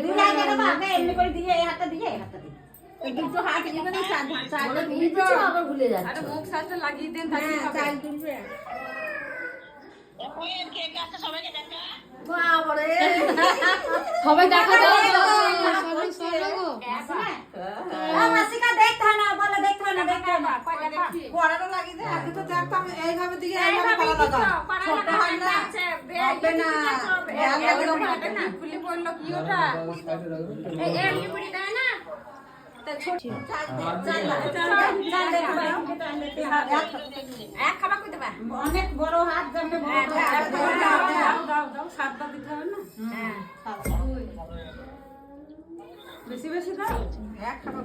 দুলাই দেব আগে এমনি করে দিয়ে এই হাতটা দিয়ে এই হাতটা দিয়ে এই দুটো হাত এখানে চালটা দিয়ে দিচ্ছি আবার ভুলে যাচ্ছে আরে মুখ সাজটা লাগিয়ে দেন তাহলে চাল তুলবে ওই কেক আছে সবাইকে দেখা বাবারে সবাই দেখা দাও মাসিকা দেখতে হয় না বলে দেখতে হয় না দেখতে হয় না পড়ানো লাগিয়ে দে আগে তো দেখতাম এইভাবে দিকে এইভাবে করা লাগা ছোট হয় না হবে না হবে না খুলে বললো কি ওটা এই এমনি পুরি দেয় না তা ছোট এক খাবার কইতে পার অনেক বড় হাত জমে বড় দাও সাতটা দিতে হবে না হ্যাঁ বেশি বেশি দাও এক খাবার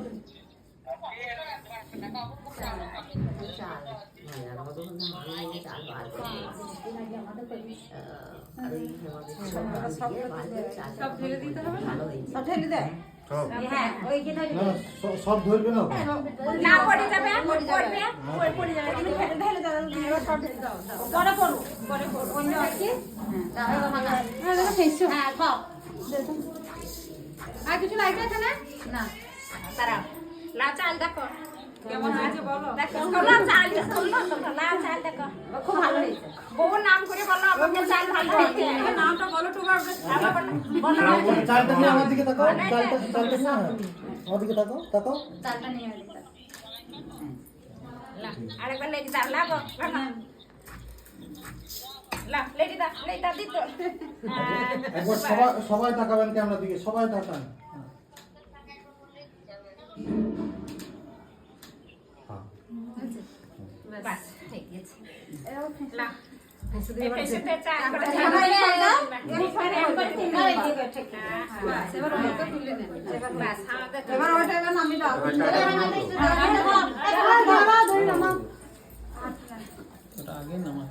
সব ঢেলে দিতে হবে না সব ঢেলে দে হ্যাঁ ওই যে সব ধরবে না না পড়ে যাবে পড়ে যাবে তুমি ঢেলে দাও সব ঢেলে দাও পরে পড়ো অন্য আছে হ্যাঁ খাও আর কিছু লাগবে এখানে না তারা লাল চাল দেখো কেমন হয়েছে বলো দেখো লাল চাল দেখো লাল চাল দেখো খুব ভালো হয়েছে বহু নাম করে বলো আপনার চাল ভালো হয়েছে নামটা বলো তো বলো চালটা নিয়ে আমার দিকে তাকাও চালটা নিয়ে আমার দিকে তাকাও চালটা নিয়ে দিতে আরেকবার লেডি দাও লাগো লেডি দা দিত একবার সবাই তাকাবেন ক্যামেরার দিকে সবাই তাকান বাস ঠিক আছে লা এবার ওটা এবার নামিয়ে দাও ওটা আগে নামা